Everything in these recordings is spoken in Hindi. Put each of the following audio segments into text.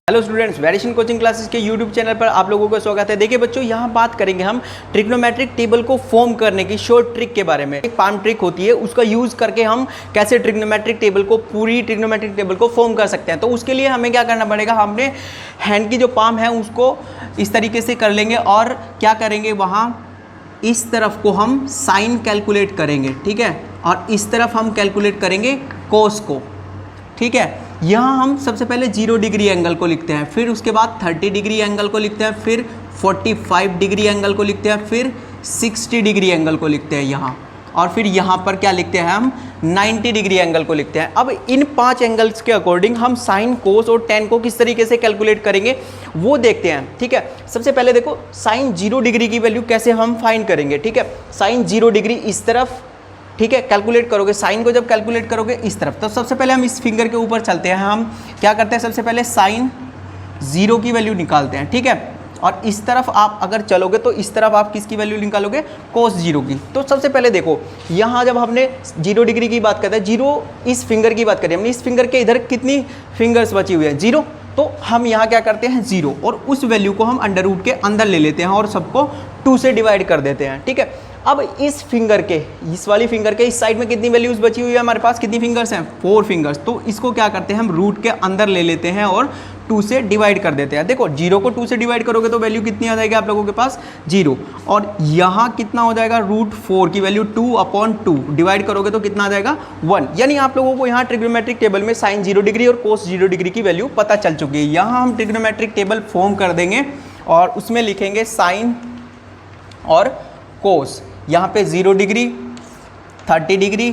Hello students, variation coaching classes के यूट्यूब चैनल पर आप लोगों का स्वागत है। देखिए बच्चों, यहाँ बात करेंगे हम ट्रिग्नोमेट्रिक टेबल को फॉर्म करने की शॉर्ट ट्रिक के बारे में। एक पाम ट्रिक होती है, उसका यूज़ करके हम कैसे ट्रिग्नोमेट्रिक टेबल को पूरी ट्रिग्नोमेट्रिक टेबल को फॉर्म कर सकते हैं। तो उसके लिए हमें क्या करना पड़ेगा, हमने हैंड की जो पाम है उसको इस तरीके से कर लेंगे और क्या करेंगे, वहाँ इस तरफ को हम साइन कैलकुलेट करेंगे, ठीक है, और इस तरफ हम कैलकुलेट करेंगे कोस को, ठीक है। यहाँ हम सबसे पहले 0 डिग्री एंगल को लिखते हैं, फिर उसके बाद 30 डिग्री एंगल को लिखते हैं, फिर 45 डिग्री एंगल को लिखते हैं, फिर 60 डिग्री एंगल को लिखते हैं यहाँ, और फिर यहाँ पर क्या लिखते हैं हम 90 डिग्री एंगल को लिखते हैं। अब इन 5 एंगल्स के अकॉर्डिंग हम साइन, कोस और टेन को किस तरीके से कैलकुलेट करेंगे वो देखते हैं, ठीक है। सबसे पहले देखो साइन 0 डिग्री की वैल्यू कैसे हम फाइंड करेंगे, ठीक है। साइन 0 डिग्री इस तरफ, ठीक है, कैलकुलेट करोगे साइन को, जब कैलकुलेट करोगे इस तरफ, तो सबसे पहले हम इस फिंगर के ऊपर चलते हैं। हम क्या करते हैं, सबसे पहले साइन 0 की वैल्यू निकालते हैं, ठीक है, और इस तरफ आप अगर चलोगे तो इस तरफ आप किसकी वैल्यू निकालोगे, कोस 0 की। तो सबसे पहले देखो यहाँ जब हमने 0 डिग्री की बात करते हैं, 0 इस फिंगर की बात करें, हमने इस फिंगर के इधर कितनी फिंगर्स बची हुई है, 0, तो हम यहाँ क्या करते हैं 0, और उस वैल्यू को हम अंडर रूट के अंदर ले लेते हैं और सबको 2 से डिवाइड कर देते हैं, ठीक है। अब इस फिंगर के, इस वाली फिंगर के इस साइड में कितनी वैल्यूज बची हुई है हमारे पास, कितनी फिंगर्स हैं, 4 फिंगर्स, तो इसको क्या करते हैं हम रूट के अंदर ले लेते हैं और 2 से डिवाइड कर देते हैं। देखो 0 को 2 से डिवाइड करोगे तो वैल्यू कितनी आ जाएगी आप लोगों के पास, 0, और यहाँ कितना हो जाएगा, √4 की वैल्यू 2/2 डिवाइड करोगे तो कितना आ जाएगा 1। यानी आप लोगों को यहाँ ट्रिग्नोमेट्रिक टेबल में साइन 0 डिग्री और कोस 0 डिग्री की वैल्यू पता चल चुकी है। यहाँ हम ट्रिग्नोमेट्रिक टेबल फॉर्म कर देंगे और उसमें लिखेंगे साइन और कोस। यहाँ पे 0 डिग्री, 30 डिग्री,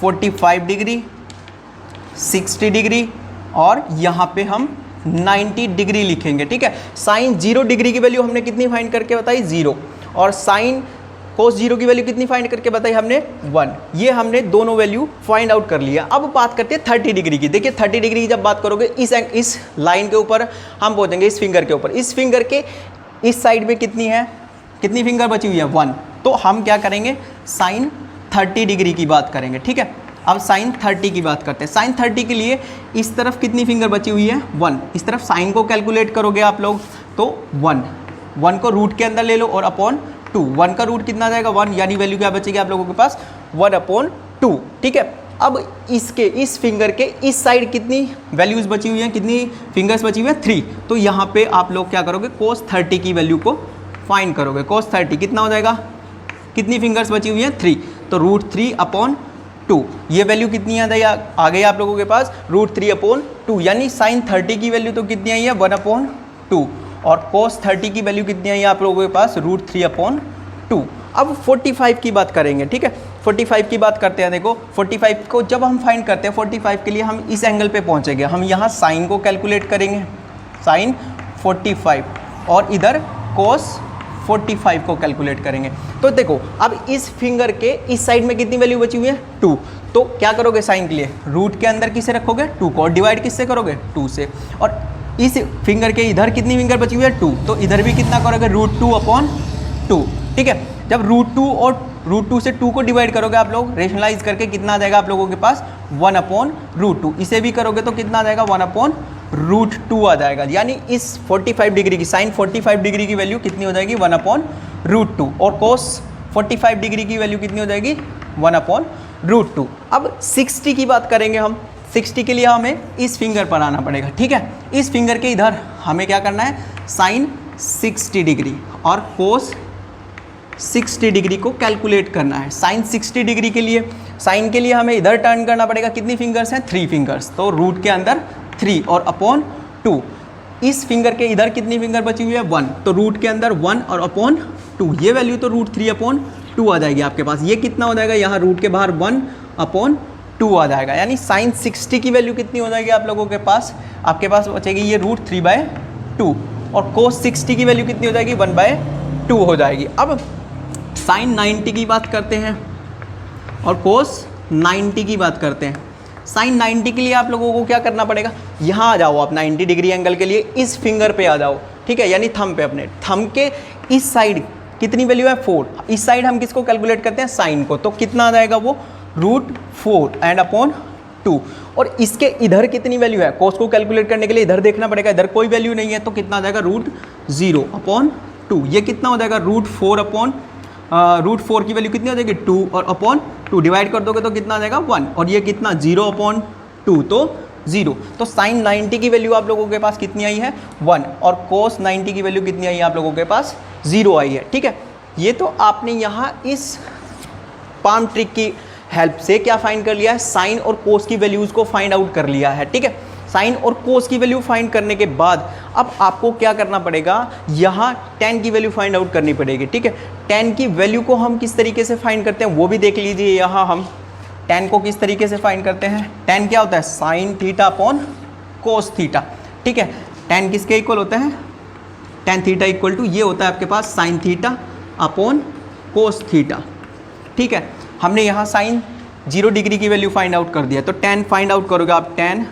45 डिग्री, 60 डिग्री और यहाँ पे हम 90 डिग्री लिखेंगे, ठीक है। साइन 0 डिग्री की वैल्यू हमने कितनी फाइंड करके बताई, 0, और साइन कोस 0 की वैल्यू कितनी फाइंड करके बताई हमने, 1। ये हमने दोनों वैल्यू फाइंड आउट कर लिया। अब बात करते हैं 30 डिग्री की। देखिए 30 डिग्री की जब बात करोगे, इस लाइन के ऊपर हम पहुँचेंगे, इस फिंगर के ऊपर, इस फिंगर के इस साइड में कितनी है, कितनी फिंगर बची हुई है, 1, तो हम क्या करेंगे साइन 30 डिग्री की बात करेंगे, ठीक है। अब साइन 30 की बात करते हैं। साइन 30 के लिए इस तरफ कितनी फिंगर बची हुई है, 1, इस तरफ साइन को कैलकुलेट करोगे आप लोग तो 1 को रूट के अंदर ले लो और अपॉन 2, 1 का रूट कितना आ जाएगा 1, यानी वैल्यू क्या बचेगी आप लोगों के पास 1/2, ठीक है। अब इसके इस फिंगर के इस साइड कितनी वैल्यूज बची हुई हैं, कितनी फिंगर्स बची हुई है, 3, तो यहाँ पे आप लोग क्या करोगे, कोस 30 की वैल्यू को फाइंड करोगे। कोस 30 कितना हो जाएगा, कितनी फिंगर्स बची हुई हैं, 3, तो √3/2, ये वैल्यू कितनी आ गई आप लोगों के पास, √3/2, यानी साइन 30 की वैल्यू तो कितनी आई है 1/2, और कोस 30 की वैल्यू कितनी आई है आप लोगों के पास, √3/2। अब 45 की बात करेंगे, ठीक है, 45 की बात करते हैं। देखो 45 को जब हम फाइंड करते हैं, 45 के लिए हम इस एंगल पे पहुंचेंगे, हम यहाँ साइन को कैलकुलेट करेंगे, साइन 45, और इधर कोस 45 को कैलकुलेट करेंगे। तो देखो अब इस फिंगर के इस साइड में कितनी वैल्यू बची हुई है, 2, तो क्या करोगे साइन के लिए, रूट के अंदर किससे रखोगे, 2 को, और डिवाइड किससे करोगे, 2 से, और इस फिंगर के इधर कितनी फिंगर बची हुई है, 2, तो इधर भी कितना करोगे, √2/2, ठीक है। जब √2 और √2 से 2 को डिवाइड करोगे आप लोग रेशनलाइज करके, कितना आ जाएगा आप लोगों के पास 1/√2, इसे भी करोगे तो कितना आ जाएगा 1/√2 आ जाएगा। यानी इस 45 डिग्री की, साइन 45 डिग्री की वैल्यू कितनी हो जाएगी 1/√2, और कोस 45 डिग्री की वैल्यू कितनी हो जाएगी 1/√2। अब 60 की बात करेंगे हम। 60 के लिए हमें इस फिंगर पर आना पड़ेगा, ठीक है। इस फिंगर के इधर हमें क्या करना है, साइन 60 डिग्री और कोस 60 डिग्री को कैलकुलेट करना है। साइन 60 डिग्री के लिए, साइन के लिए हमें इधर टर्न करना पड़ेगा, कितनी फिंगर्स हैं, 3 फिंगर्स, तो रूट के अंदर 3 और अपॉन 2। इस फिंगर के इधर कितनी फिंगर बची हुई है, 1, तो रूट के अंदर 1 और अपॉन 2, ये वैल्यू तो √3/2 आ जाएगी आपके पास। ये कितना हो जाएगा, यहाँ रूट के बाहर 1/2 आ जाएगा, यानी साइन 60 की वैल्यू कितनी हो जाएगी आप लोगों के पास, आपके पास बचेगी ये √3/2, और कोस 60 की वैल्यू कितनी हो जाएगी 1/2 हो जाएगी। अब साइन 90 की बात करते हैं और कोस 90 की बात करते हैं। साइन 90 के लिए आप लोगों को क्या करना पड़ेगा, यहाँ आ जाओ आप 90 डिग्री एंगल के लिए इस फिंगर पे आ जाओ, ठीक है, यानी थंब पे, अपने थंब के इस साइड कितनी वैल्यू है 4, इस साइड हम किसको कैलकुलेट करते हैं, साइन को, तो कितना आ जाएगा वो √4 एंड अपॉन 2। और इसके इधर कितनी वैल्यू है, कोस को कैलकुलेट करने के लिए इधर देखना पड़ेगा, इधर कोई वैल्यू नहीं है तो कितना आ जाएगा √0/2। ये कितना हो जाएगा √4 की वैल्यू कितनी हो जाएगी 2 और अपॉन 2 डिवाइड कर दोगे तो कितना आ जाएगा 1 और ये कितना 0/2 तो 0। तो साइन 90 की वैल्यू आप लोगों के पास कितनी आई है 1 और कोस 90 की वैल्यू कितनी आई है आप लोगों के पास 0 आई है। ठीक है, ये तो आपने यहाँ इस पाम ट्रिक की हेल्प से क्या फाइंड कर लिया है, साइन और कोस की वैल्यूज़ को फाइंड आउट कर लिया है। ठीक है, साइन और कोस की वैल्यू फाइंड करने के बाद अब आपको क्या करना पड़ेगा, यहाँ tan की वैल्यू फाइंड आउट करनी पड़ेगी। ठीक है, tan की वैल्यू को हम किस तरीके से फाइंड करते हैं वो भी देख लीजिए। यहाँ हम tan को किस तरीके से फाइंड करते हैं, tan क्या होता है sign theta upon cos theta. ठीक है, tan किसके इक्वल होता है, tan थीटा इक्वल टू ये होता है आपके पास sine theta upon cos theta. ठीक है, हमने यहाँ साइन 0 डिग्री की वैल्यू फाइंड आउट कर दिया तो tan फाइंड आउट करोगे आप tan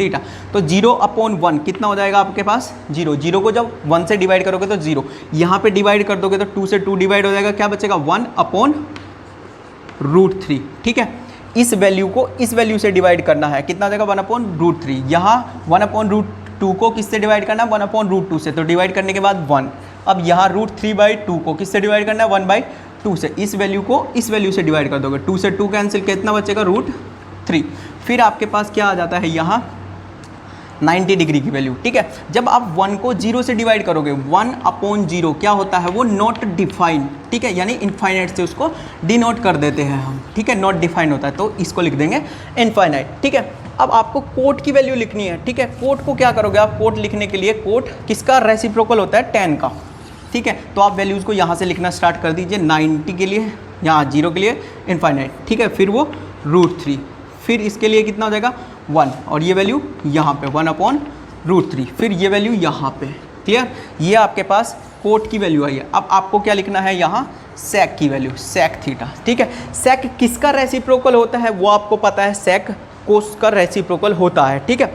थीटा तो 0/1 कितना हो जाएगा आपके पास 0। 0 को जब 1 से डिवाइड करोगे तो 0, यहाँ पे डिवाइड कर दोगे तो 2 से 2 डिवाइड हो जाएगा, क्या बचेगा 1/√3। ठीक है, इस वैल्यू को इस वैल्यू से डिवाइड करना है, कितना आ जाएगा 1/√3। यहाँ 1/√2 को किससे डिवाइड करना है 1/√2 से, तो डिवाइड करने के बाद 1। अब यहाँ √3/2 को किससे डिवाइड करना है 1/2 से, इस वैल्यू को इस वैल्यू से डिवाइड कर दोगे, 2 से 2 कैंसिल, कितना बचेगा √3। फिर आपके पास क्या आ जाता है यहाँ 90 डिग्री की वैल्यू। ठीक है, जब आप 1 को 0 से डिवाइड करोगे 1/0 क्या होता है वो नॉट डिफाइंड। ठीक है, यानी इनफाइनाइट से उसको डिनोट कर देते हैं हम। ठीक है, नॉट डिफाइंड होता है तो इसको लिख देंगे इनफाइनाइट। ठीक है, अब आपको कोट की वैल्यू लिखनी है। ठीक है, कोट को क्या करोगे आप, कोट लिखने के लिए कोट किसका रेसिप्रोकल होता है tan का। ठीक है, तो आप वैल्यूज़ को यहाँ से लिखना स्टार्ट कर दीजिए, 90 के लिए यहाँ 0 के लिए इनफाइनाइट। ठीक है, फिर वो √3, फिर इसके लिए कितना हो जाएगा 1 और ये वैल्यू यहाँ पे 1/√3, फिर ये वैल्यू यहाँ पे। क्लियर, ये आपके पास कोट की वैल्यू आई है। अब आपको क्या लिखना है यहाँ सेक की वैल्यू, सेक थीटा। ठीक है, सेक किसका रेसिप्रोकल होता है वो आपको पता है, सेक कोस का रेसिप्रोकल होता है। ठीक है,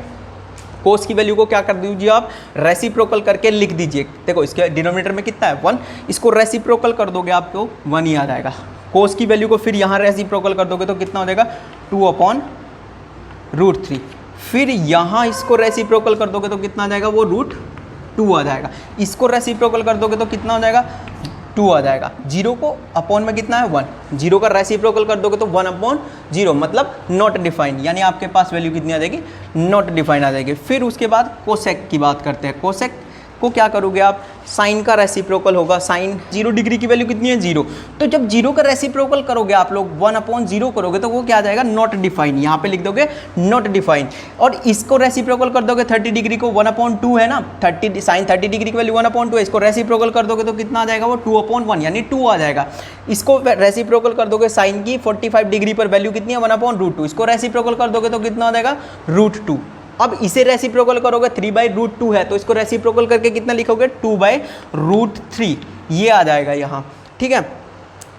कोस की वैल्यू को क्या कर दीजिए आप रेसिप्रोकल करके लिख दीजिए। देखो इसके डिनोमिनेटर में कितना है 1, इसको रेसिप्रोकल कर दोगे आपको 1 ही आ जाएगा। कोस की वैल्यू को फिर यहाँ रेसिप्रोकल कर दोगे तो कितना हो जाएगा 2/√3। फिर यहाँ इसको रेसिप्रोकल कर दोगे तो कितना आ जाएगा वो √2 आ जाएगा। इसको रेसिप्रोकल कर दोगे तो कितना हो जाएगा 2 आ जाएगा। 0 को अपॉन में कितना है 1, 0 का रेसिप्रोकल कर दोगे तो 1/0 मतलब नॉट डिफाइंड, यानी आपके पास वैल्यू कितनी आ जाएगी नॉट डिफाइंड आ जाएगी। फिर उसके बाद कोसेक की बात करते हैं। कोसेक को क्या करोगे आप, साइन का रेसिप्रोकल होगा, साइन 0 डिग्री की वैल्यू कितनी है 0, तो जब 0 का रेसिप्रोकल करोगे आप लोग 1/0 करोगे तो वो क्या आ जाएगा नॉट डिफाइन, यहाँ पे लिख दोगे नॉट डिफाइन। और इसको रेसिप्रोकल कर दोगे 30 डिग्री को 1/2 है ना, 30 साइन 30 डिग्री की वैल्यू 1/2 है, इसको रेसिप्रोकल कर दोगे तो कितना आ जाएगा वो 2/1 यानी 2 आ जाएगा। इसको रेसिप्रोकल कर दोगे साइन की 45 डिग्री पर वैल्यू कितनी है 1/√2, इसको रेसिप्रोकल कर दोगे तो कितना आ जाएगा √2। अब इसे रेसिप्रोकल करोगे 3/√2 है तो इसको रेसिप्रोकल करके कितना लिखोगे 2/√3, ये आ जाएगा यहाँ। ठीक है,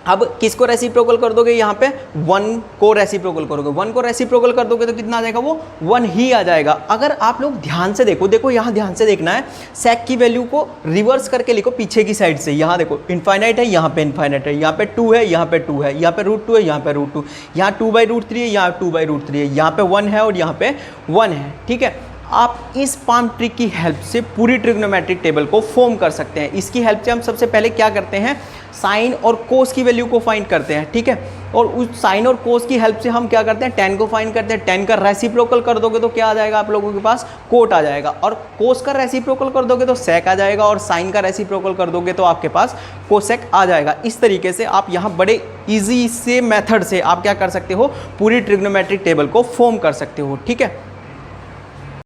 अब किसको रेसिप्रोकल कर दोगे, यहाँ पे 1 को रेसिप्रोकल करोगे, 1 को रेसिप्रोकल कर दोगे तो कितना आ जाएगा वो 1 ही आ जाएगा। अगर आप लोग ध्यान से देखो यहाँ ध्यान से देखना है, सेक की वैल्यू को रिवर्स करके लिखो पीछे की साइड से। यहाँ देखो इनफाइनाइट है, यहाँ पे इनफाइनाइट है, यहाँ पे 2 है, यहाँ पे 2 है, यहाँ पे √2 है, यहाँ पे √2, यहाँ 2/√3 है, यहाँ 2/√3 है, यहाँ पे 1 है और यहाँ पे 1 है। ठीक है, आप इस पाम ट्रिक की हेल्प से पूरी ट्रिग्नोमेट्रिक टेबल को फॉर्म कर सकते हैं। इसकी हेल्प से हम सबसे पहले क्या करते हैं, साइन और कोस की वैल्यू को फाइंड करते हैं। ठीक है, और उस साइन और कोस की हेल्प से हम क्या करते हैं tan को फाइंड करते हैं। tan का रेसिप्रोकल कर दोगे तो क्या आ जाएगा आप लोगों के पास कोट आ जाएगा, और कोस का रेसिप्रोकल कर दोगे तो सेक आ जाएगा, और साइन का रेसिप्रोकल कर दोगे तो आपके पास कोसेक आ जाएगा। इस तरीके से आप यहाँ बड़े ईजी से मेथड से आप क्या कर सकते हो, पूरी ट्रिग्नोमेट्रिक टेबल को फॉर्म कर सकते हो। ठीक है।